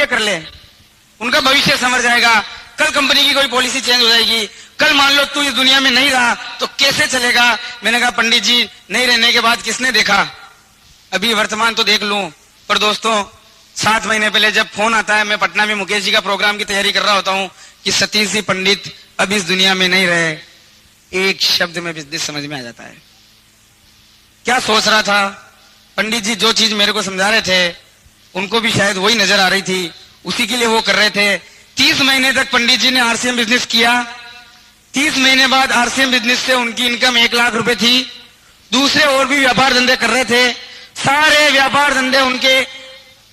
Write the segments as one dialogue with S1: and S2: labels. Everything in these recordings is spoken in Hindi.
S1: एमबीए कर ले, उनका भविष्य संवर जाएगा। कल कंपनी की कोई पॉलिसी चेंज हो जाएगी, कल मान लो तू इस दुनिया में नहीं रहा तो कैसे चलेगा। मैंने कहा पंडित जी नहीं रहने के बाद किसने देखा, अभी वर्तमान तो देख लूं। पर दोस्तों 7 महीने पहले जब फोन आता है, मैं पटना में मुकेश जी का प्रोग्राम की तैयारी कर रहा होता हूं कि सतीश जी पंडित अब इस दुनिया में नहीं रहे, एक शब्द में बिजनेस समझ में आ जाता है। क्या सोच रहा था पंडित जी, जो चीज मेरे को समझा रहे थे उनको भी शायद वही नजर आ रही थी, उसी के लिए वो कर रहे थे। 30 महीने तक पंडित जी ने आरसीएम बिजनेस किया। 30 महीने बाद आरसीएम बिजनेस से उनकी इनकम 1 लाख रुपए थी। दूसरे और भी व्यापार धंधे कर रहे थे, सारे व्यापार धंधे उनके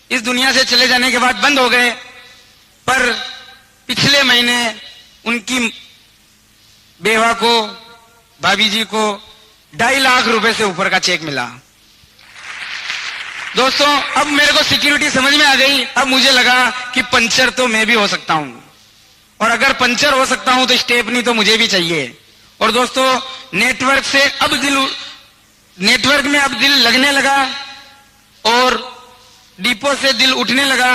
S1: इस दुनिया से चले जाने के बाद बंद हो गए। पर पिछले महीने उनकी बेवा को, भाभी जी को 2.5 लाख रुपए से ऊपर का चेक मिला। दोस्तों अब मेरे को सिक्योरिटी समझ में आ गई। अब मुझे लगा कि पंचर तो मैं भी हो सकता हूं, और अगर पंचर हो सकता हूं तो स्टेपनी तो मुझे भी चाहिए। और दोस्तों नेटवर्क में अब दिल लगने लगा और डिपो से दिल उठने लगा।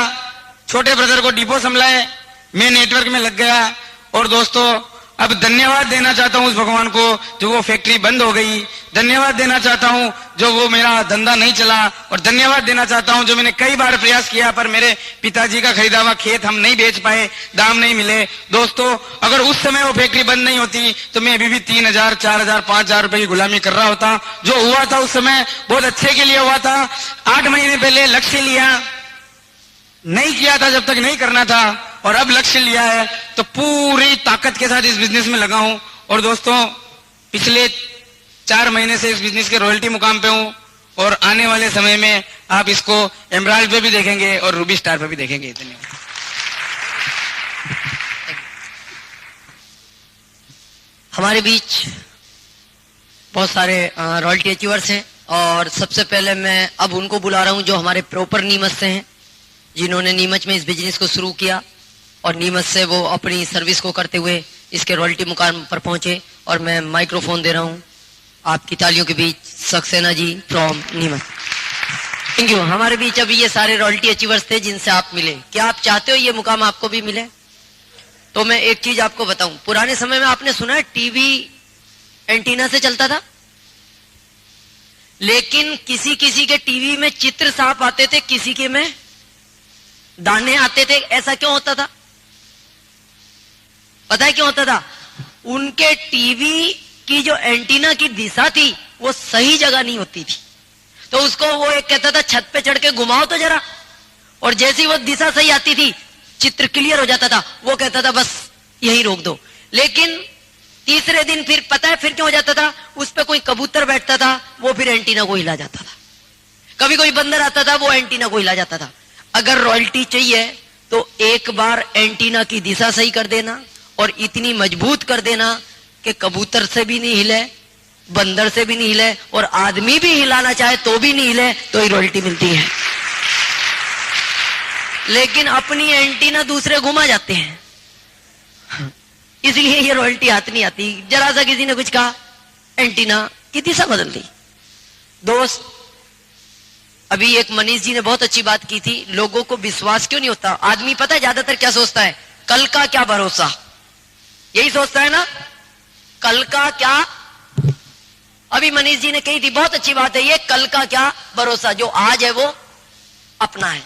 S1: छोटे ब्रदर को डिपो संभलाए, मैं नेटवर्क में लग गया। और दोस्तों अब धन्यवाद देना चाहता हूं उस भगवान को जो वो फैक्ट्री बंद हो गई, धन्यवाद देना चाहता हूं जो वो मेरा धंधा नहीं चला, और धन्यवाद देना चाहता हूं जो मैंने कई बार प्रयास किया पर मेरे पिताजी का खरीदा हुआ खेत हम नहीं बेच पाए, दाम नहीं मिले। दोस्तों अगर उस समय वो फैक्ट्री बंद नहीं होती तो मैं अभी भी 3,000, 4,000, 5,000 रुपए की गुलामी कर रहा होता। जो हुआ था उस समय बहुत अच्छे के लिए हुआ था। 8 महीने पहले लक्ष्य लिया, नहीं किया था जब तक नहीं करना था, और अब लक्ष्य लिया है तो पूरी ताकत के साथ इस बिजनेस में लगा हूं। और दोस्तों पिछले 4 महीने से इस बिजनेस के रॉयल्टी मुकाम पे हूं, और आने वाले समय में आप इसको एमराल्ड पे भी देखेंगे और रूबी स्टार पे भी देखेंगे। धन्यवाद।
S2: हमारे बीच बहुत सारे रॉयल्टी अचीवर्स हैं, और सबसे पहले मैं अब उनको बुला रहा हूं जो हमारे प्रॉपर नीमच से हैं, जिन्होंने नीमच में इस बिजनेस को शुरू किया और नीमच से वो अपनी सर्विस को करते हुए इसके रॉयल्टी मुकाम पर पहुंचे। और मैं माइक्रोफोन दे रहा हूं आपकी तालियों के बीच Saxena ji from Neemuch. Thank you. हमारे बीच अभी ये सारे रॉयल्टी अचीवर्स थे जिनसे आप मिले। क्या आप चाहते हो ये मुकाम आपको भी मिले? तो मैं एक चीज आपको बताऊं, पुराने समय में आपने सुना है टीवी एंटीना से चलता था, लेकिन किसी किसी के टीवी में चित्र साफ आते थे, किसी के में दाने आते थे। ऐसा क्यों होता था? पता है क्यों होता था? उनके टीवी की जो एंटीना की दिशा थी वो सही जगह नहीं होती थी, तो उसको वो एक कहता था छत पे चढ़ के घुमाओ तो जरा, और जैसी वो दिशा सही आती थी चित्र क्लियर हो जाता था, वो कहता था बस यही रोक दो। लेकिन तीसरे दिन फिर पता है फिर क्यों हो जाता था? उस पे कोई कबूतर बैठता था, वो फिर एंटीना को हिला जाता था। कभी कोई बंदर आता था, वो एंटीना को हिला जाता था। अगर रॉयल्टी चाहिए तो एक बार एंटीना की दिशा सही कर देना और इतनी मजबूत कर देना कि कबूतर से भी नहीं हिले, बंदर से भी नहीं हिले, और आदमी भी हिलाना चाहे तो भी नहीं हिले, तो ही रॉयल्टी मिलती है। लेकिन अपनी एंटीना दूसरे घुमा जाते हैं, इसलिए ये रॉयल्टी हाथ नहीं आती। जरा सा किसी ने कुछ कहा, एंटीना की दिशा बदल दी। दोस्त अभी एक मनीष जी ने बहुत अच्छी बात की थी, लोगों को विश्वास क्यों नहीं होता? आदमी पता है ज्यादातर क्या सोचता है? कल का क्या भरोसा, यही सोचता है ना, कल का क्या। अभी मनीष जी ने कही थी, बहुत अच्छी बात है ये, कल का क्या भरोसा, जो आज है वो अपना है।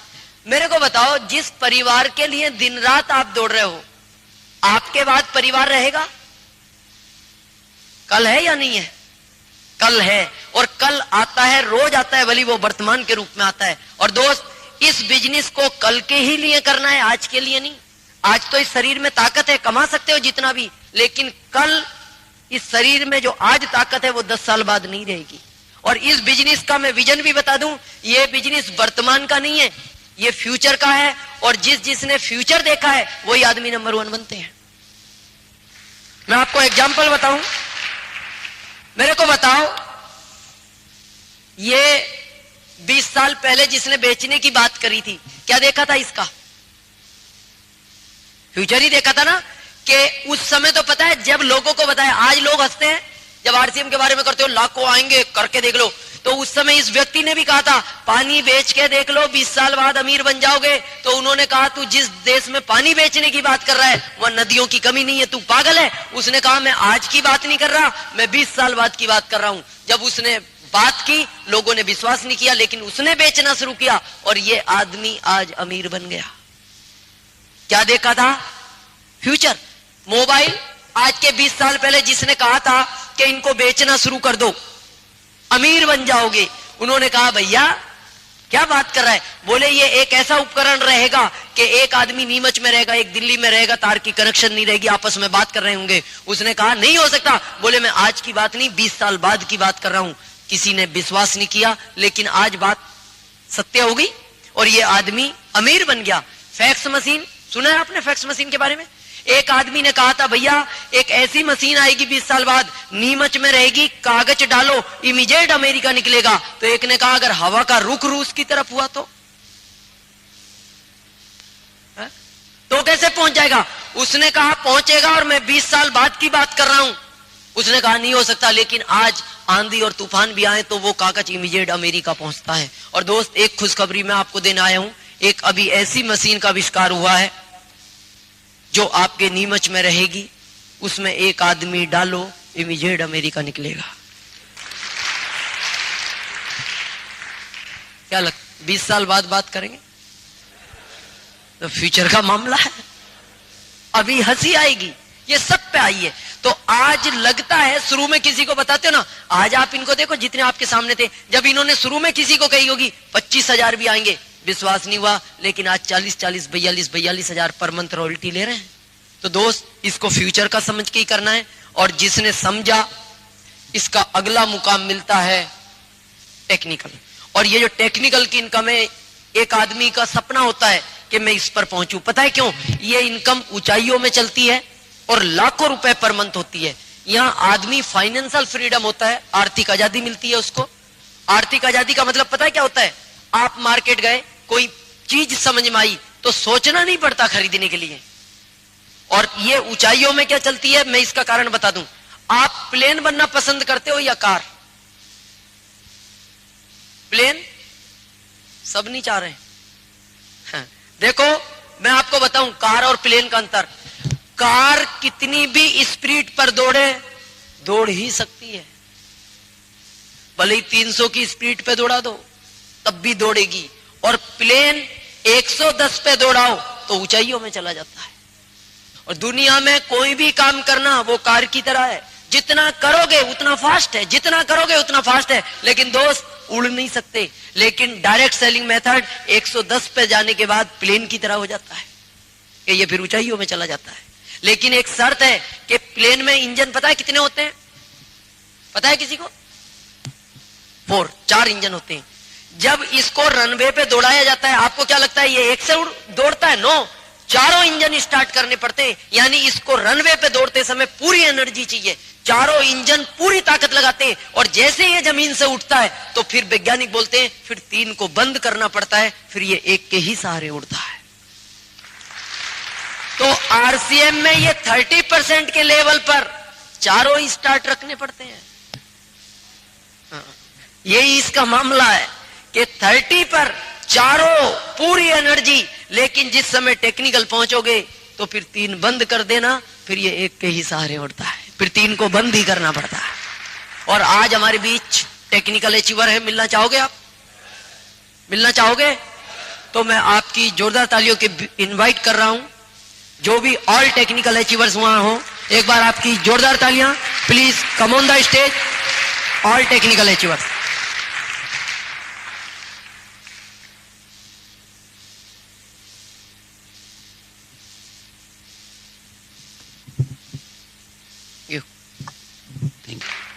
S2: मेरे को बताओ, जिस परिवार के लिए दिन रात आप दौड़ रहे हो, आपके बाद परिवार रहेगा? कल है या नहीं है? कल है, और कल आता है, रोज आता है, भली वो वर्तमान के रूप में आता है। और दोस्त इस बिजनेस को कल के ही लिए करना है, आज के लिए नहीं। आज तो इस शरीर में ताकत है, कमा सकते हो जितना भी, लेकिन कल इस शरीर में जो आज ताकत है वो 10 साल बाद नहीं रहेगी। और इस बिजनेस का मैं विजन भी बता दूं, ये बिजनेस वर्तमान का नहीं है, ये फ्यूचर का है, और जिसने फ्यूचर देखा है वही आदमी नंबर 1 बनते हैं। मैं आपको एग्जांपल बताऊं, मेरे को बताओ, ये 20 साल पहले जिसने बेचने की बात करी थी, क्या देखा था इसका? फ्यूचर ही देखा था ना। कि उस समय तो पता है जब लोगों को बताया, आज लोग हंसते हैं जब आरसीएम के बारे में करते हो, लाखों आएंगे करके देख लो, तो उस समय इस व्यक्ति ने भी कहा था पानी बेच के देख लो 20 साल बाद अमीर बन जाओगे। तो उन्होंने कहा तू जिस देश में पानी बेचने की बात कर रहा है वह नदियों की कमी नहीं है, तू पागल है। उसने कहा मैं आज की बात नहीं कर रहा, मैं 20 साल बाद की बात कर रहा हूं। जब उसने बात की लोगों ने विश्वास नहीं किया, लेकिन उसने बेचना शुरू किया और ये आदमी आज अमीर बन गया। क्या देखा था? फ्यूचर। मोबाइल आज के 20 साल पहले जिसने कहा था कि इनको बेचना शुरू कर दो अमीर बन जाओगे, उन्होंने कहा भैया क्या बात कर रहा है। बोले ये एक ऐसा उपकरण रहेगा कि एक आदमी नीमच में रहेगा, एक दिल्ली में रहेगा, तार की कनेक्शन नहीं रहेगी, आपस में बात कर रहे होंगे। उसने कहा नहीं हो सकता। बोले मैं आज की बात नहीं 20 साल बाद की बात कर रहा हूं। किसी ने विश्वास नहीं किया, लेकिन आज बात सत्य हो गई और ये आदमी अमीर बन गया। फैक्स मशीन सुना है आपने? फैक्स मशीन के बारे में एक आदमी ने कहा था भैया एक ऐसी मशीन आएगी 20 साल बाद, नीमच में रहेगी, कागज डालो इमीडिएट अमेरिका निकलेगा। तो एक ने कहा अगर हवा का रुख रूस की तरफ हुआ तो कैसे पहुंच जाएगा? उसने कहा पहुंचेगा और मैं 20 साल बाद की बात कर रहा हूं। उसने कहा नहीं हो सकता, लेकिन आज आंधी और तूफान भी आए तो वो कागज इमीडिएट अमेरिका पहुंचता है। और दोस्त एक खुशखबरी मैं आपको देने आया हूं, एक अभी ऐसी मशीन का आविष्कार हुआ है जो आपके नीमच में रहेगी, उसमें एक आदमी डालो इमीडिएट अमेरिका निकलेगा। क्या लगता 20 साल बाद बात करेंगे? तो फ्यूचर का मामला है, अभी हंसी आएगी, ये सब पे आई है। तो आज लगता है शुरू में किसी को बताते हो ना, आज आप इनको देखो जितने आपके सामने थे, जब इन्होंने शुरू में किसी को कही होगी 25,000 भी आएंगे, विश्वास नहीं हुआ, लेकिन आज 40,000 42,000 पर मंथ रॉयल्टी ले रहे हैं। तो दोस्त इसको फ्यूचर का समझ के ही करना है, और जिसने समझा इसका अगला मुकाम मिलता है टेक्निकल। और ये जो टेक्निकल की इनकम है, एक आदमी का सपना होता है कि मैं इस पर पहुंचूं। पता है क्यों? ये इनकम ऊंचाइयों में चलती है और लाखों रुपए पर मंथ होती है। यहां आदमी फाइनेंशियल फ्रीडम होता है, आर्थिक आजादी मिलती है उसको। आर्थिक आजादी का मतलब पता है क्या होता है? आप मार्केट गए, कोई चीज समझ में आई तो सोचना नहीं पड़ता खरीदने के लिए। और ये ऊंचाइयों में क्या चलती है, मैं इसका कारण बता दूं। आप प्लेन बनना पसंद करते हो या कार? प्लेन सब नहीं चाह रहे हैं। देखो मैं आपको बताऊं कार और प्लेन का अंतर। कार कितनी भी स्पीड पर दौड़ ही सकती है, भले ही 300 की स्पीड पे दौड़ा दो तब भी दौड़ेगी। और प्लेन 110 पे दौड़ाओ तो ऊंचाइयों में चला जाता है। और दुनिया में कोई भी काम करना वो कार की तरह है, जितना करोगे उतना फास्ट है, जितना करोगे उतना फास्ट है। लेकिन दोस्त उड़ नहीं सकते। लेकिन डायरेक्ट सेलिंग मेथड 110 पे जाने के बाद प्लेन की तरह हो जाता है कि ये फिर ऊंचाइयों में चला जाता है। लेकिन एक शर्त है कि प्लेन में इंजन पता है कितने होते हैं? पता है किसी को? 4 इंजन होते हैं। जब इसको रनवे पे दौड़ाया जाता है, आपको क्या लगता है ये एक से दौड़ता है? नो, चारों इंजन स्टार्ट करने पड़ते हैं। यानी इसको रनवे पे दौड़ते समय पूरी एनर्जी चाहिए, चारों इंजन पूरी ताकत लगाते हैं। और जैसे ये जमीन से उठता है तो फिर वैज्ञानिक बोलते हैं फिर 3 को बंद करना पड़ता है, फिर ये एक के ही सहारे उड़ता है। तो आरसीएम में ये 30% के लेवल पर चारों ही स्टार्ट रखने पड़ते हैं। यही इसका मामला है कि 30 पर चारों पूरी एनर्जी, लेकिन जिस समय टेक्निकल पहुंचोगे तो फिर 3 बंद कर देना, फिर ये एक के ही सहारे उड़ता है, फिर 3 को बंद ही करना पड़ता है। और आज हमारे बीच टेक्निकल अचीवर है, मिलना चाहोगे आप? मिलना चाहोगे? तो मैं आपकी जोरदार तालियों के इनवाइट कर रहा हूं, जो भी ऑल टेक्निकल अचीवर्स वहां हो, एक बार आपकी जोरदार तालियां। Please come on the stage, all technical achievers.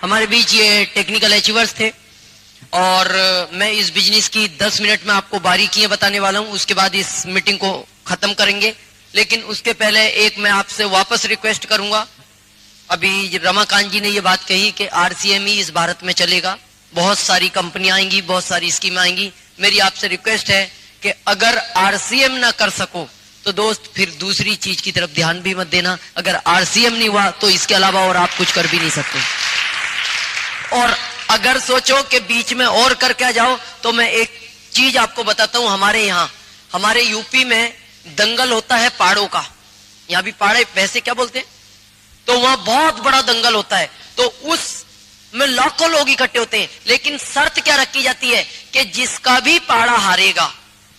S2: हमारे बीच ये टेक्निकल अचीवर्स थे और मैं इस बिजनेस की 10 मिनट में आपको बारीकियां बताने वाला हूं। उसके बाद इस मीटिंग को खत्म करेंगे। लेकिन उसके पहले एक मैं आपसे वापस रिक्वेस्ट करूंगा। अभी रमाकांत जी ने ये बात कही कि आरसीएम ही इस भारत में चलेगा, बहुत सारी कंपनियां आएंगी, बहुत सारी स्कीम आएंगी। मेरी आपसे रिक्वेस्ट है कि अगर आरसीएम ना कर सको तो दोस्त फिर दूसरी चीज की तरफ ध्यान भी मत देना। अगर आरसीएम नहीं हुआ तो इसके अलावा और आप कुछ कर भी नहीं सकते। और अगर सोचो कि बीच में और करके आ जाओ तो मैं एक चीज आपको बताता हूं। हमारे यूपी में दंगल होता है पहाड़ों का। यहाँ भी पहाड़ वैसे क्या बोलते हैं, तो वहां बहुत बड़ा दंगल होता है। तो उसमें लाखों लोग इकट्ठे होते हैं, लेकिन शर्त क्या रखी जाती है कि जिसका भी पहाड़ा हारेगा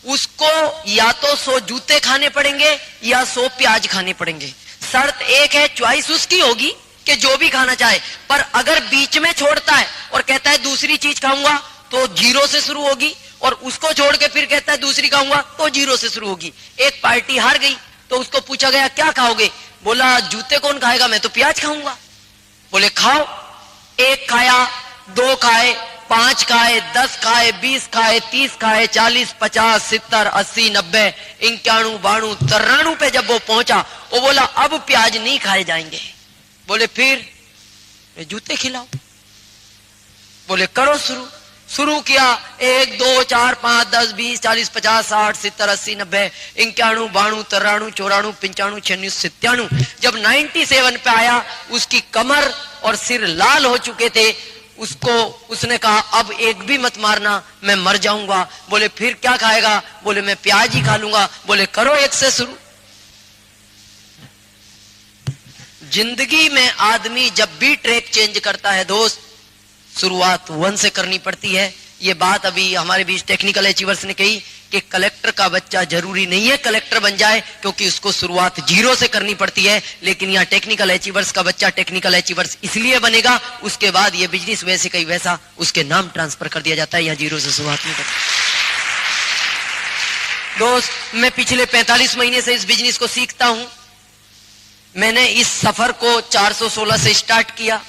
S2: उसको या तो 100 जूते खाने पड़ेंगे या 100 प्याज खाने पड़ेंगे। शर्त एक है, चॉइस उसकी होगी कि जो भी खाना चाहे, पर अगर बीच में छोड़ता है और कहता है दूसरी चीज खाऊंगा तो 0 से शुरू होगी, और उसको छोड़ के फिर कहता है दूसरी खाऊंगा तो 0 से शुरू होगी। एक पार्टी हार गई तो उसको पूछा गया क्या खाओगे, बोला जूते कौन खाएगा, मैं तो प्याज खाऊंगा। बोले खाओ। 1 खाया, 2 खाए, 5 खाए, 10 खाए, 20 खाए, 30 खाए, 40, 50, 70, 80, 90, 91, 92, 93 पे जब वो पहुंचा वो बोला अब प्याज नहीं खाए जाएंगे। बोले फिर जूते खिलाओ। बोले करो शुरू किया। 1, 2, 4, 5, 10, 20, 40, 50, 60, 70, 80, 90, 91, 92, 93, 94, 95, 96, 97। जब 97 पे आया उसकी कमर और सिर लाल हो चुके थे। उसने कहा अब एक भी मत मारना, मैं मर जाऊंगा। बोले फिर क्या खाएगा, बोले मैं प्याज ही खा लूंगा। बोले करो 1 से शुरू। जिंदगी में आदमी जब भी ट्रैक चेंज करता है दोस्त, शुरुआत 1 से करनी पड़ती है। ये बात अभी हमारे बीच टेक्निकल अचीवर्स ने कही कि कलेक्टर का बच्चा जरूरी नहीं है कलेक्टर बन जाए, क्योंकि उसको शुरुआत 0 से करनी पड़ती है। लेकिन यहाँ टेक्निकल अचीवर्स का बच्चा टेक्निकल अचीवर्स इसलिए बनेगा, उसके बाद ये बिजनेस वैसे कहीं वैसा उसके नाम ट्रांसफर कर दिया जाता है। यहाँ 0 से शुरुआत नहीं करता। दोस्त, मैं पिछले 45 महीने से इस बिजनेस को सीखता हूं। मैंने इस सफर को 416 से स्टार्ट किया।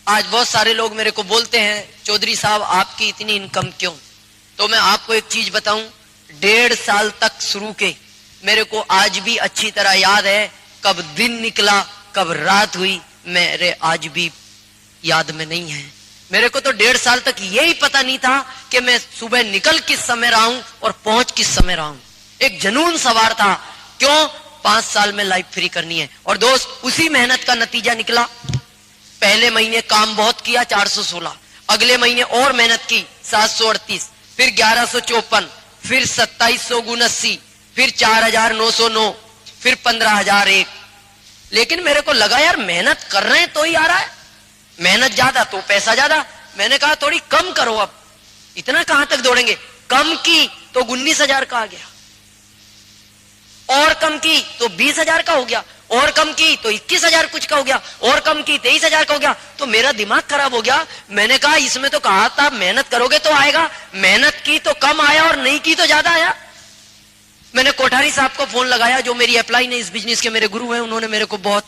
S2: आज बहुत सारे लोग मेरे को बोलते हैं चौधरी साहब आपकी इतनी इनकम क्यों। तो मैं आपको एक चीज बताऊं, 1.5 साल तक शुरू के मेरे को आज भी अच्छी तरह याद है, कब दिन निकला कब रात हुई मेरे आज भी याद में नहीं है। मेरे को तो 1.5 साल तक यही पता नहीं था कि मैं सुबह निकल किस समय रहा हूं और पहुंच किस समय रहा हूं। एक जुनून सवार था, क्यों 5 साल में लाइफ फ्री करनी है। और दोस्त, उसी मेहनत का नतीजा निकला। पहले महीने काम बहुत किया 416, अगले महीने और मेहनत की 738, फिर 1154, फिर 2779, फिर 4909, फिर 15001। लेकिन मेरे को लगा यार मेहनत कर रहे हैं तो ही आ रहा है, मेहनत ज्यादा तो पैसा ज्यादा। मैंने कहा थोड़ी कम करो, अब इतना कहां तक दौड़ेंगे। कम की तो 19,000 का आ गया, और कम की तो 20,000 का हो गया, और कम की तो 21,000 कुछ का हो गया, और कम की 23,000 का हो गया। तो मेरा दिमाग खराब हो गया। मैंने कहा इसमें तो कहा था मेहनत करोगे तो आएगा, मेहनत की तो कम आया और नहीं की तो ज्यादा आया। मैंने कोठारी साहब को फोन लगाया, जो मेरी अपलाइन है इस बिजनेस के, मेरे गुरु हैं। उन्होंने मेरे को बहुत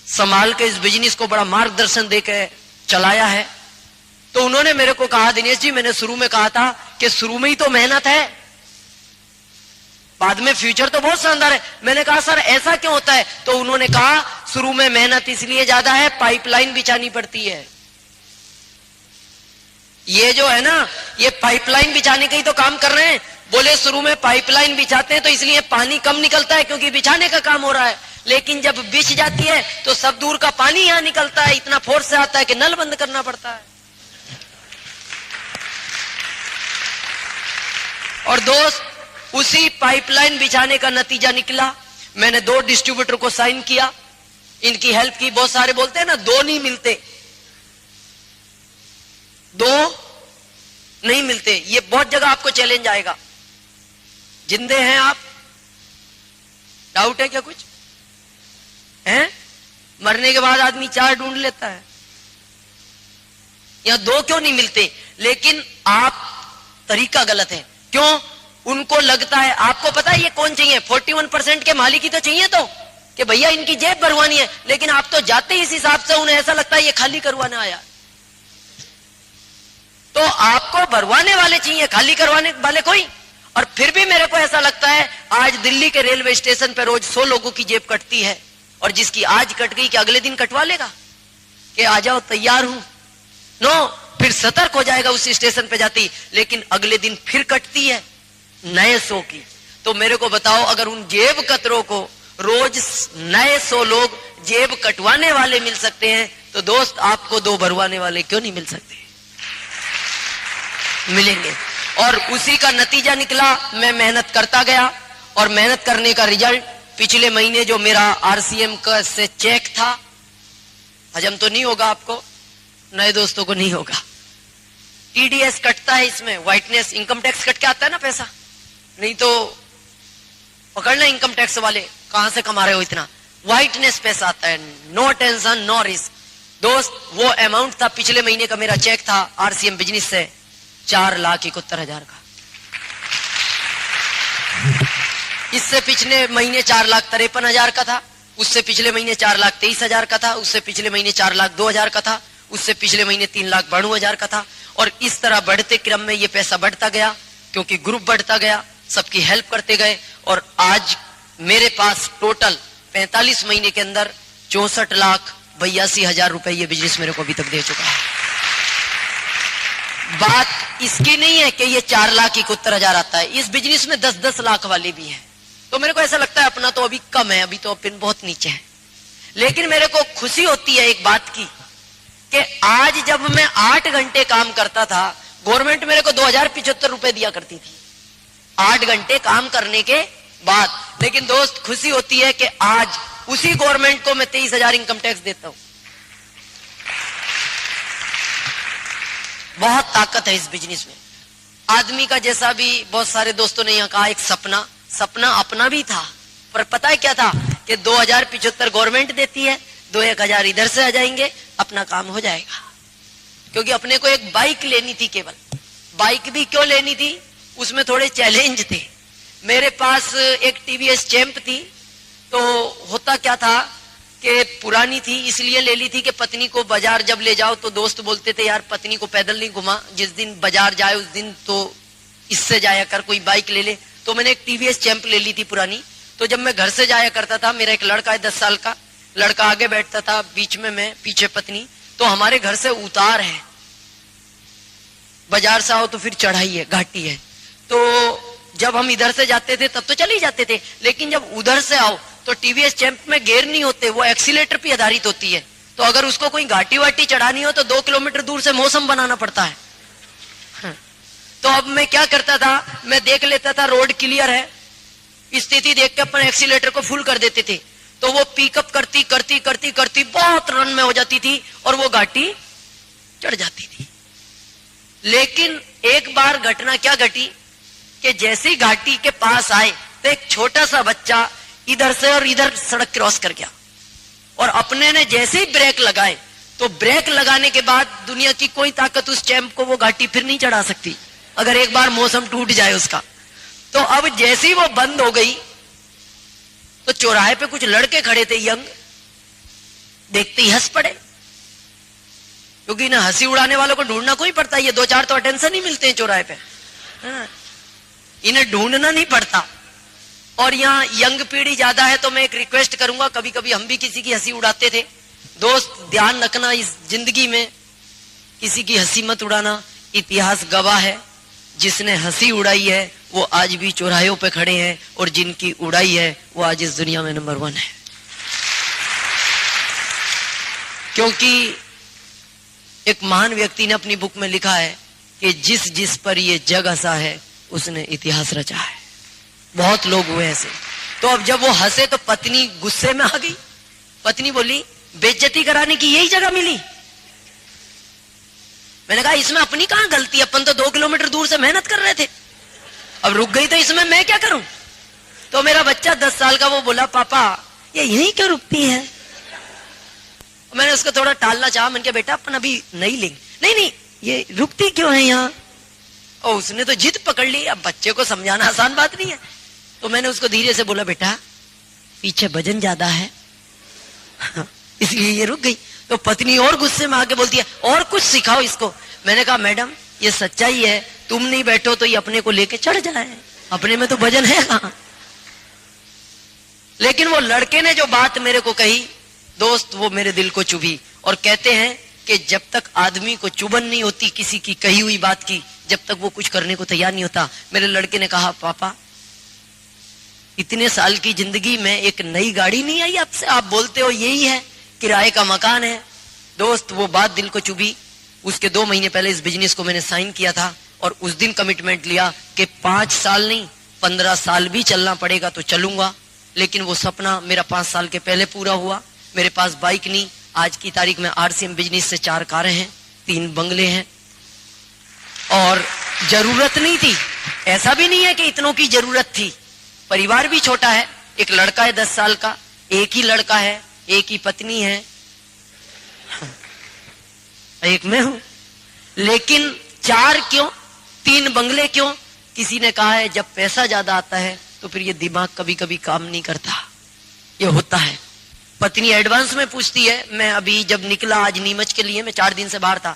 S2: संभाल के इस बिजनेस को बड़ा मार्गदर्शन देकर चलाया है। तो उन्होंने मेरे को कहा दिनेश जी, मैंने शुरू में कहा था कि शुरू में ही तो मेहनत है, बाद में फ्यूचर तो बहुत शानदार है। मैंने कहा सर ऐसा क्यों होता है। तो उन्होंने कहा शुरू में मेहनत इसलिए ज्यादा है, पाइपलाइन बिछानी पड़ती है। ये जो है ना, ये पाइपलाइन बिछाने का ही तो काम कर रहे हैं। बोले शुरू में पाइपलाइन बिछाते हैं तो इसलिए पानी कम निकलता है क्योंकि बिछाने का काम हो रहा है, लेकिन जब बिछ जाती है तो सब दूर का पानी यहां निकलता है, इतना फोर्स से आता है कि नल बंद करना पड़ता है। और दोस्त, उसी पाइपलाइन बिछाने का नतीजा निकला। मैंने 2 डिस्ट्रीब्यूटर को साइन किया, इनकी हेल्प की। बहुत सारे बोलते हैं ना 2 नहीं मिलते, 2 नहीं मिलते। ये बहुत जगह आपको चैलेंज आएगा। जिंदे हैं आप? डाउट है क्या कुछ? हैं? मरने के बाद आदमी 4 ढूंढ लेता है। यहां 2 क्यों नहीं मिलते? लेकिन आप तरीका गलत है। क्यों? उनको लगता है, आपको पता है ये कौन चाहिए? 41% के मालिक ही तो चाहिए, तो कि भैया इनकी जेब भरवानी है। लेकिन आप तो जाते ही इस हिसाब से, उन्हें ऐसा लगता है ये खाली करवाना आया। तो आपको भरवाने वाले चाहिए, खाली करवाने वाले कोई। और फिर भी मेरे को ऐसा लगता है, आज दिल्ली के रेलवे स्टेशन पर रोज 100 लोगों की जेब कटती है, और जिसकी आज कट गई कि अगले दिन कटवा लेगा कि आ जाओ तैयार हूं। नो, फिर सतर्क हो जाएगा उस स्टेशन पे जाती, लेकिन अगले दिन फिर कटती है नए 100 की। तो मेरे को बताओ, अगर उन जेब कतरों को रोज नए 100 लोग जेब कटवाने वाले मिल सकते हैं, तो दोस्त आपको 2 भरवाने वाले क्यों नहीं मिल सकते? मिलेंगे। और उसी का नतीजा निकला, मैं मेहनत करता गया और मेहनत करने का रिजल्ट पिछले महीने जो मेरा आरसीएम का से चेक था, हजम तो नहीं होगा आपको, नए दोस्तों को नहीं होगा, टीडीएस कटता है इसमें, व्हाइटनेस इनकम टैक्स कट के आता है ना पैसा, नहीं तो पकड़ना इनकम टैक्स वाले कहां से कमा रहे हो इतना, व्हाइटनेस पैसा आता है, नो टेंशन नो रिस्क। दोस्त वो अमाउंट था, पिछले महीने का मेरा चेक था आरसीएम बिजनेस से 4,71,000 का। इससे पिछले महीने 4,53,000 का था, उससे पिछले महीने 4,23,000 का था, उससे पिछले महीने 4,02,000 का था, उससे पिछले महीने 3,92,000 का था। और इस तरह बढ़ते क्रम में ये पैसा बढ़ता गया, क्योंकि ग्रुप बढ़ता गया, सबकी हेल्प करते गए। और आज मेरे पास टोटल 45 महीने के अंदर 64,82,000 रुपए ये बिजनेस मेरे को अभी तक दे चुका है। बात इसकी नहीं है कि ये 4,71,000 आता है, इस बिजनेस में 10-10 लाख वाले भी हैं। तो मेरे को ऐसा लगता है अपना तो अभी कम है, अभी तो पिन बहुत नीचे है। लेकिन मेरे को खुशी होती है एक बात की कि आज जब मैं 8 घंटे काम करता था, गवर्नमेंट मेरे को 2,075 रुपए दिया करती थी 8 घंटे काम करने के बाद। लेकिन दोस्त खुशी होती है कि आज उसी गवर्नमेंट को मैं 23,000 इनकम टैक्स देता हूं। बहुत ताकत है इस बिजनेस में। आदमी का जैसा भी बहुत सारे दोस्तों ने यहां कहा, एक सपना अपना भी था, पर पता है क्या था कि 2,075 गवर्नमेंट देती है, 2-1,000 इधर से आ जाएंगे, अपना काम हो जाएगा। क्योंकि अपने को एक बाइक लेनी थी, केवल बाइक भी क्यों लेनी थी, उसमें थोड़े चैलेंज थे। मेरे पास एक टीवीएस चैंप थी, तो होता क्या था कि पुरानी थी, इसलिए ले ली थी कि पत्नी को बाजार जब ले जाओ तो दोस्त बोलते थे यार पत्नी को पैदल नहीं घुमा, जिस दिन बाजार जाए उस दिन तो इससे जाया कर, कोई बाइक ले ले। तो मैंने एक टीवीएस चैंप ले ली थी पुरानी। तो जब मैं घर से जाया करता था, मेरा एक लड़का है 10 साल का, लड़का आगे बैठता था, बीच में मैं, पीछे पत्नी। तो हमारे घर से उतार है, बाजार से आओ तो फिर चढ़ाई है, घाटी है। तो जब हम इधर से जाते थे तब तो चले ही जाते थे, लेकिन जब उधर से आओ तो टीवीएस चैंप में गियर नहीं होते, वो एक्सीलेटर पे आधारित होती है। तो अगर उसको कोई घाटी वाटी चढ़ानी हो तो 2 किलोमीटर दूर से मौसम बनाना पड़ता है। तो अब मैं क्या करता था, मैं देख लेता था रोड क्लियर है, स्थिति देख के अपन एक्सीलेटर को फुल कर देते थे, तो वो पिकअप करती करती करती करती बहुत रन में हो जाती थी और वो घाटी चढ़ जाती थी। लेकिन एक बार घटना क्या घटी कि जैसे ही घाटी के पास आए तो एक छोटा सा बच्चा इधर से और इधर सड़क क्रॉस कर गया, और अपने ने जैसे ही ब्रेक लगाए तो ब्रेक लगाने के बाद दुनिया की कोई ताकत उस चैंप को वो घाटी फिर नहीं चढ़ा सकती, अगर एक बार मौसम टूट जाए उसका। तो अब जैसे ही वो बंद हो गई तो चौराहे पे कुछ लड़के खड़े थे यंग, देखते ही हंस पड़े, क्योंकि ना हंसी उड़ाने वालों को ढूंढना कोई पड़ता है, ये 2-4 तो अटेंशन ही मिलते हैं चौराहे पे, इन्हें ढूंढना नहीं पड़ता। और यहाँ यंग पीढ़ी ज्यादा है, तो मैं एक रिक्वेस्ट करूंगा, कभी कभी हम भी किसी की हंसी उड़ाते थे। दोस्त ध्यान रखना, इस जिंदगी में किसी की हंसी मत उड़ाना। इतिहास गवाह है, जिसने हंसी उड़ाई है वो आज भी चौराहों पे खड़े हैं, और जिनकी उड़ाई है वो आज इस दुनिया में नंबर 1 है। क्योंकि एक महान व्यक्ति ने अपनी बुक में लिखा है कि जिस जिस पर ये जग हंसा है उसने इतिहास रचा है। बहुत लोग हुए ऐसे। तो अब जब वो हंसे तो पत्नी गुस्से में आ गई, पत्नी बोली बेइज्जती कराने की यही जगह मिली। मैंने कहा इसमें अपनी कहां गलती, अपन तो 2 किलोमीटर दूर से मेहनत कर रहे थे, अब रुक गई तो इसमें मैं क्या करूं। तो मेरा बच्चा 10 साल का वो बोला पापा ये यहीं क्यों रुकती है। मैंने उसको थोड़ा टालना चाहा, मैंने कहा बेटा अपन अभी नहीं लेंगे। नहीं ये रुकती क्यों है यहाँ। और उसने तो जिद पकड़ ली। अब बच्चे को समझाना आसान बात नहीं है, तो मैंने उसको धीरे से बोला बेटा पीछे वजन ज्यादा है इसलिए ये रुक गई। तो पत्नी और गुस्से में आके बोलती है और कुछ सिखाओ इसको। मैंने कहा मैडम ये सच्चाई है, तुम नहीं बैठो तो ये अपने को लेके चढ़ जाए, अपने में तो वजन है कहां। लेकिन वो लड़के ने जो बात मेरे को कही दोस्त, वो मेरे दिल को चुभी। और कहते हैं कि जब तक आदमी को चुभन नहीं होती किसी की कही हुई बात की, जब तक वो कुछ करने को तैयार नहीं होता। मेरे लड़के ने कहा पापा इतने साल की जिंदगी में एक नई गाड़ी नहीं आई आपसे, आप बोलते हो यही है, किराए का मकान है। दोस्त वो बात दिल को चुभी। उसके 2 महीने पहले इस बिजनेस को मैंने साइन किया था और उस दिन कमिटमेंट लिया कि 5 साल नहीं 15 साल भी चलना पड़ेगा तो चलूंगा। लेकिन वो सपना मेरा 5 साल के पहले पूरा हुआ। मेरे पास बाइक नहीं, आज की तारीख में RCM बिजनेस से 4 कारें हैं, 3 बंगले हैं, और जरूरत नहीं थी। ऐसा भी नहीं है कि इतनों की जरूरत थी। परिवार भी छोटा है, एक लड़का है 10 साल का, एक ही लड़का है, एक ही पत्नी है, एक मैं हूं। लेकिन 4 क्यों, 3 बंगले क्यों? किसी ने कहा है जब पैसा ज्यादा आता है तो फिर ये दिमाग कभी कभी काम नहीं करता, ये होता है। पत्नी एडवांस में पूछती है। मैं अभी जब निकला आज नीमच के लिए, मैं 4 दिन से बाहर था,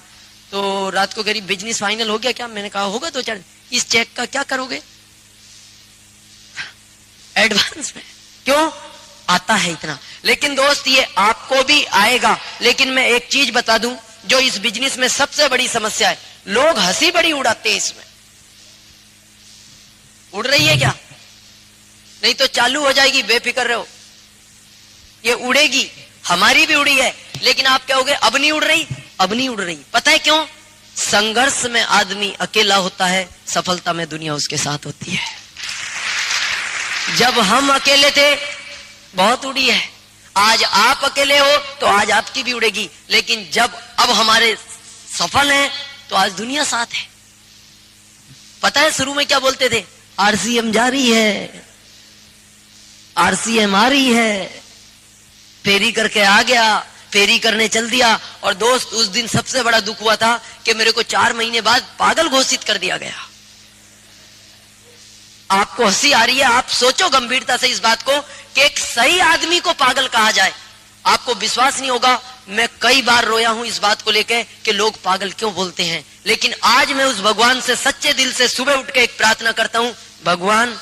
S2: तो रात को कह रही बिजनेस फाइनल हो गया क्या? मैंने कहा होगा 2-4। इस चेक का क्या करोगे? एडवांस में। क्यों? आता है इतना। लेकिन दोस्त ये आपको भी आएगा। लेकिन मैं एक चीज बता दूं जो इस बिजनेस में सबसे बड़ी समस्या है, लोग हंसी बड़ी उड़ाते हैं इसमें। उड़ रही है क्या? नहीं तो चालू हो जाएगी, बेफिक्र रहो, ये उड़ेगी। हमारी भी उड़ी है, लेकिन आप कहोगे अब नहीं उड़ रही, अब नहीं उड़ रही। पता है क्यों? संघर्ष में आदमी अकेला होता है, सफलता में दुनिया उसके साथ होती है। जब हम अकेले थे बहुत उड़ी है, आज आप अकेले हो तो आज आपकी भी उड़ेगी। लेकिन जब अब हमारे सफल हैं तो आज दुनिया साथ है। पता है शुरू में क्या बोलते थे? RCM जा रही है, RCM आ रही है, फेरी करके आ गया, फेरी करने चल दिया। और दोस्त उस दिन सबसे बड़ा दुख हुआ था कि मेरे को 4 महीने बाद पागल घोषित कर दिया गया। आपको हंसी आ रही है, आप सोचो गंभीरता से इस बात को कि एक सही आदमी को पागल कहा जाए। आपको विश्वास नहीं होगा, मैं कई बार रोया हूं इस बात को लेकर कि लोग पागल क्यों बोलते हैं। लेकिन आज मैं उस भगवान से सच्चे दिल से सुबह उठ के एक प्रार्थना करता हूं, भगवान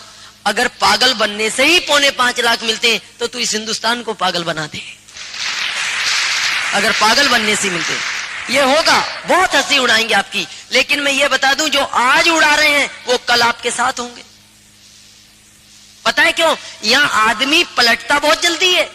S2: अगर पागल बनने से ही 5.25 लाख मिलते हैं तो तू इस हिंदुस्तान को पागल बना दे। अगर पागल बनने से मिलते ये होगा, बहुत हंसी उड़ाएंगे आपकी। लेकिन मैं ये बता दूं, जो आज उड़ा रहे हैं वो कल आपके साथ होंगे। पता है क्यों? यहां आदमी पलटता बहुत जल्दी है,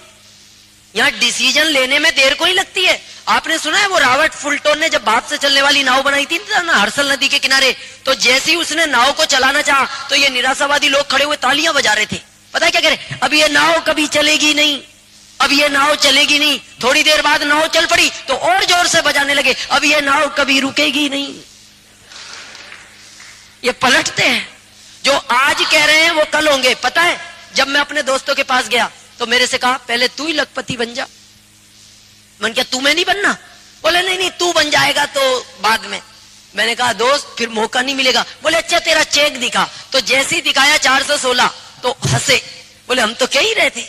S2: यहां डिसीजन लेने में देर को ही लगती है। आपने सुना है वो रॉबर्ट फुल्टन ने जब भाप से चलने वाली नाव बनाई थी ना हर्सल नदी के किनारे, तो जैसे ही उसने नाव को चलाना चाहा तो ये निराशावादी लोग खड़े हुए तालियां बजा रहे थे। पता है क्या कह रहे? अब ये नाव कभी चलेगी नहीं, अब ये नाव चलेगी नहीं। थोड़ी देर बाद नाव चल पड़ी तो और जोर से बजाने लगे, अब ये नाव कभी रुकेगी नहीं। ये पलटते हैं, जो आज कह रहे हैं वो कल होंगे। पता है जब मैं अपने दोस्तों के पास गया तो मेरे से कहा पहले तू ही लखपति बन जा। मैंने क्या तुम्हें नहीं बनना? बोले नहीं नहीं तू बन जाएगा तो बाद में। मैंने कहा दोस्त फिर मौका नहीं मिलेगा। बोले अच्छा तेरा चेक दिखा। तो जैसे ही दिखाया 416 तो हंसे, बोले हम तो कह ही रहे थे।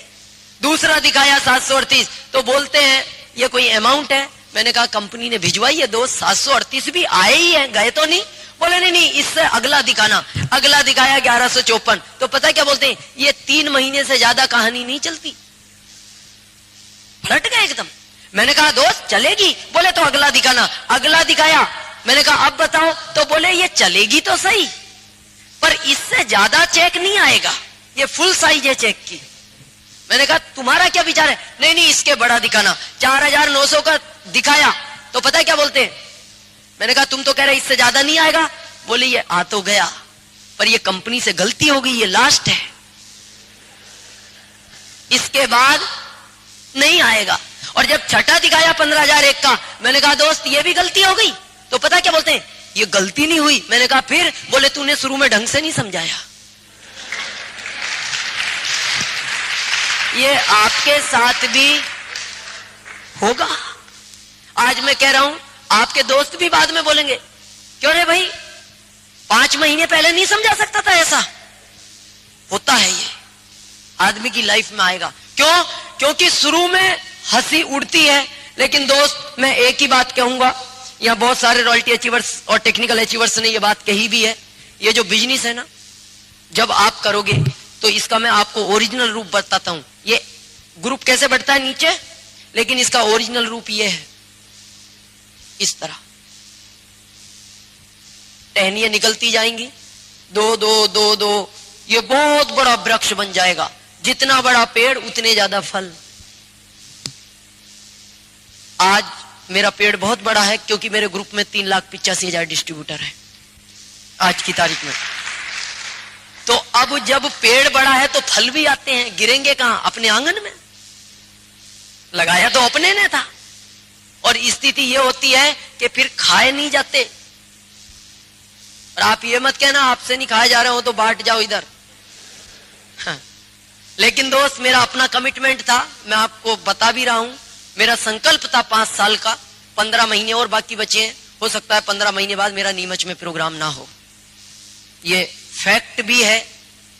S2: दूसरा दिखाया 738 तो बोलते हैं ये कोई अमाउंट है। मैंने कहा कंपनी ने भिजवाई है दोस्त, 738 भी आए ही है, गए तो नहीं। बोले नहीं नहीं इससे अगला दिखाना। अगला दिखाया 1154 तो पता क्या बोलते हैं, ये 3 महीने से ज्यादा कहानी नहीं चलती। पलट गए एकदम। मैंने कहा दोस्त चलेगी? बोले तो अगला दिखाना। अगला दिखाया, मैंने कहा अब बताओ, तो बोले ये चलेगी तो सही पर इससे ज्यादा चेक नहीं आएगा, ये फुल साइज है चेक की। मैंने कहा तुम्हारा क्या विचार है? नहीं नहीं इसके बड़ा दिखाना। 4900 का दिखाया तो पता है क्या बोलते हैं? मैंने कहा तुम तो कह रहे इससे ज्यादा नहीं आएगा। बोले ये आ तो गया पर ये कंपनी से गलती हो गई, ये लास्ट है, इसके बाद नहीं आएगा। और जब छठा दिखाया 15,001 का, मैंने कहा दोस्त ये भी गलती हो गई। तो पता क्या बोलते हैं? ये गलती नहीं हुई। मैंने कहा फिर? बोले तूने शुरू में ढंग से नहीं समझाया। ये आपके साथ भी होगा। आज मैं कह रहा हूं, आपके दोस्त भी बाद में बोलेंगे क्यों रे भाई 5 महीने पहले नहीं समझा सकता था? ऐसा होता है, ये आदमी की लाइफ में आएगा। क्यों? क्योंकि शुरू में हंसी उड़ती है। लेकिन दोस्त मैं एक ही बात कहूंगा, यहां बहुत सारे रॉयल्टी अचीवर्स और टेक्निकल अचीवर्स ने यह बात कही भी है, ये जो बिजनेस है ना, जब आप करोगे तो इसका मैं आपको ओरिजिनल रूप बताता हूं। ये ग्रुप कैसे बढ़ता है नीचे, लेकिन इसका ओरिजिनल रूप ये है, इस तरह टहनियां निकलती जाएंगी, 2 2 2 2, ये बहुत बड़ा वृक्ष बन जाएगा। जितना बड़ा पेड़ उतने ज्यादा फल। आज मेरा पेड़ बहुत बड़ा है क्योंकि मेरे ग्रुप में 3,85,000 डिस्ट्रीब्यूटर है। आज की तारीख में। तो अब जब पेड़ बड़ा है तो फल भी आते हैं, गिरेंगे कहां? अपने आंगन में। लगाया तो अपने ने था। और स्थिति ये होती है कि फिर खाए नहीं जाते। और आप ये मत कहना आपसे नहीं खाए जा रहे हो तो बांट जाओ इधर। हाँ। लेकिन दोस्त, मेरा अपना कमिटमेंट था, मैं आपको बता भी रहा हूं। मेरा संकल्प था 5 साल का, 15 महीने और बाकी बचे हैं। हो सकता है 15 महीने बाद मेरा नीमच में प्रोग्राम ना हो। ये फैक्ट भी है,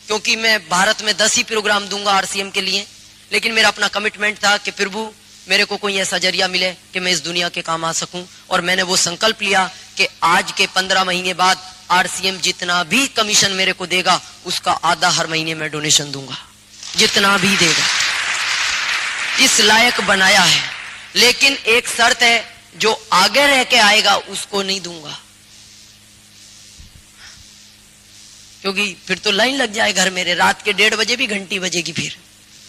S2: क्योंकि मैं भारत में 10 ही प्रोग्राम दूंगा आरसीएम के लिए। लेकिन मेरा अपना कमिटमेंट था कि प्रभु मेरे को कोई ऐसा जरिया मिले कि मैं इस दुनिया के काम आ सकूं। और मैंने वो संकल्प लिया कि आज के 15 महीने बाद आरसीएम जितना भी कमीशन मेरे को देगा उसका आधा हर महीने में डोनेशन दूंगा, जितना भी देगा। इस लायक बनाया है। लेकिन एक शर्त है, जो आगे रह के आएगा उसको नहीं दूंगा, क्योंकि फिर तो लाइन लग जाए घर मेरे। रात के 1:30 बजे भी घंटी बजेगी, फिर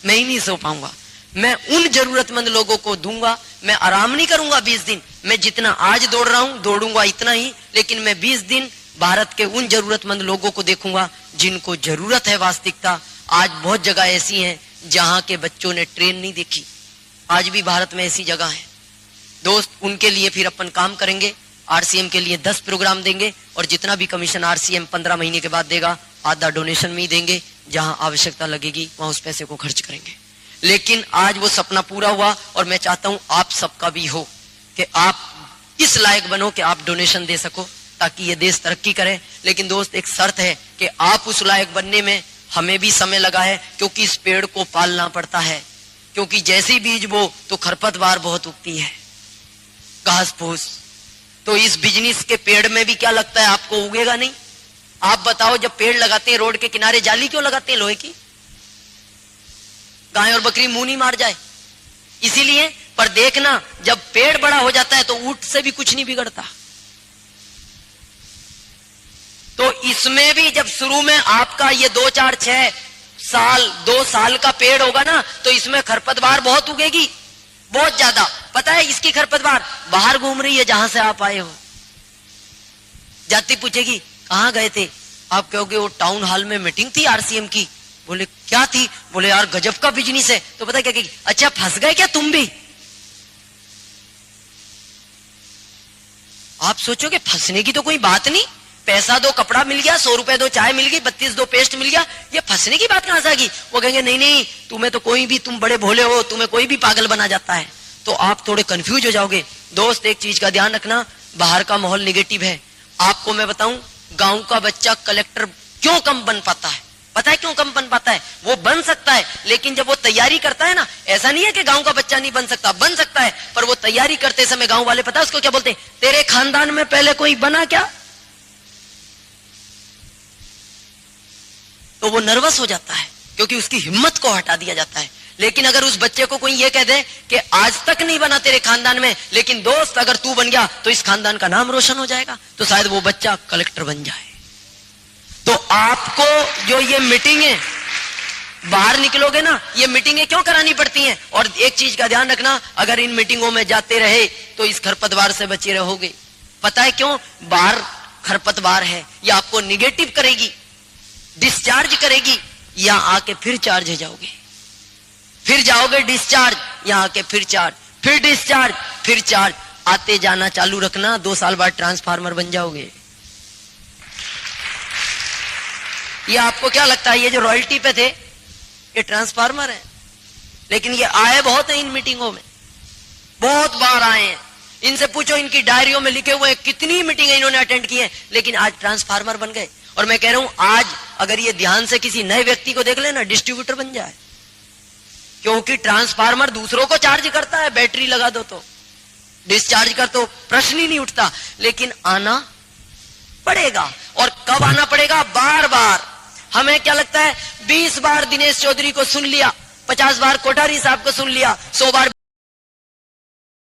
S2: मैं ही नहीं सो पाऊंगा। मैं उन जरूरतमंद लोगों को दूंगा। मैं आराम नहीं करूंगा 20 दिन। मैं जितना आज दौड़ रहा हूं दौड़ूंगा इतना ही, लेकिन मैं 20 दिन भारत के उन जरूरतमंद लोगों को देखूंगा जिनको जरूरत है। वास्तविकता आज बहुत जगह ऐसी हैं जहां के बच्चों ने ट्रेन नहीं देखी। आज भी भारत में ऐसी जगह है दोस्त। उनके लिए फिर अपन काम करेंगे। आरसीएम के लिए 10 प्रोग्राम देंगे और जितना भी कमीशन आरसीएम 15 महीने के बाद देगा आधा डोनेशन में ही देंगे। जहां आवश्यकता लगेगी वहां उस पैसे को खर्च करेंगे। लेकिन आज वो सपना पूरा हुआ और मैं चाहता हूं आप सबका भी हो कि आप इस लायक बनो कि आप डोनेशन दे सको, ताकि ये देश तरक्की करे। लेकिन दोस्त, एक शर्त है कि आप उस लायक बनने में हमें भी समय लगा है, क्योंकि इस पेड़ को पालना पड़ता है। क्योंकि जैसे ही बीज बो तो खरपतवार बहुत उगती है, घास फूस। तो इस बिजनेस के पेड़ में भी क्या लगता है आपको उगेगा नहीं? आप बताओ, जब पेड़ लगाते हैं रोड के किनारे जाली क्यों लगाते हैं लोहे की? गाय और बकरी मुंह नहीं मार जाए इसीलिए। पर देखना, जब पेड़ बड़ा हो जाता है तो ऊंट से भी कुछ नहीं बिगड़ता। तो इसमें भी जब शुरू में आपका ये 2, 4, 6 साल 2 साल का पेड़ होगा ना, तो इसमें खरपतवार बहुत उगेगी, बहुत ज्यादा। पता है इसकी खरपतवार बाहर घूम रही है जहां से आप आए हो। जाति पूछेगी कहां गए थे? आप कहोगे वो टाउन हॉल में मीटिंग थी आरसीएम की। बोले क्या थी? बोले यार गजब का बिजनेस है। तो पता क्या कहेगी? अच्छा फंस गए क्या तुम भी? आप सोचोगे फंसने की तो कोई बात नहीं, पैसा दो कपड़ा मिल गया, 100 रुपए दो चाय मिल गई, 32 दो पेस्ट मिल गया, ये फंसने की बात कहां से आ गई? वो कहेंगे नहीं नहीं, तुम्हें तो कोई भी, तुम बड़े भोले हो, तुम्हें कोई भी पागल बना जाता है। तो आप थोड़े कंफ्यूज हो जाओगे। दोस्त, एक चीज का ध्यान रखना, बाहर का माहौल निगेटिव है। आपको मैं बताऊं, गांव का बच्चा कलेक्टर क्यों कम बन पाता है? पता है क्यों कम बन पाता है? वो बन सकता है, लेकिन जब वो तैयारी करता है ना, ऐसा नहीं है कि गांव का बच्चा नहीं बन सकता, बन सकता है। पर वो तैयारी करते समय गांव वाले पता है उसको क्या बोलते हैं? तेरे खानदान में पहले कोई बना क्या? तो वो नर्वस हो जाता है, क्योंकि उसकी हिम्मत को हटा दिया जाता है। लेकिन अगर उस बच्चे को कोई ये कह दे कि आज तक नहीं बना तेरे खानदान में, लेकिन दोस्त अगर तू बन गया तो इस खानदान का नाम रोशन हो जाएगा, तो शायद वो बच्चा कलेक्टर बन जाए। तो आपको जो ये मीटिंग है, बाहर निकलोगे ना, ये मीटिंगें क्यों करानी पड़ती हैं? और एक चीज का ध्यान रखना, अगर इन मीटिंगों में जाते रहे तो इस खरपतवार से बचे रहोगे। पता है क्यों? बाहर खरपतवार है, ये आपको निगेटिव करेगी, डिस्चार्ज करेगी, यहां आके फिर चार्ज हो जाओगे, फिर जाओगे डिस्चार्ज, यहां आके फिर चार्ज, फिर डिस्चार्ज, फिर चार्ज, आते जाना चालू रखना। 2 साल बाद ट्रांसफार्मर बन जाओगे। ये आपको क्या लगता है, ये जो रॉयल्टी पे थे ये ट्रांसफार्मर है? लेकिन ये आए बहुत है इन मीटिंगों में, बहुत बार आए हैं। इनसे पूछो, इनकी डायरियों में लिखे हुए कितनी मीटिंगें इन्होंने अटेंड की हैं, लेकिन आज ट्रांसफार्मर बन गए। और मैं कह रहा हूं, आज अगर ये ध्यान से किसी नए व्यक्ति को देख लेना, डिस्ट्रीब्यूटर बन जाए। क्योंकि ट्रांसफार्मर दूसरों को चार्ज करता है, बैटरी लगा दो तो, डिस्चार्ज कर तो प्रश्न ही नहीं उठता। लेकिन आना पड़ेगा। और कब आना पड़ेगा? बार बार। हमें क्या लगता है, 20 बार दिनेश चौधरी को सुन लिया, 50 बार कोठारी साहब को सुन लिया, 100 बार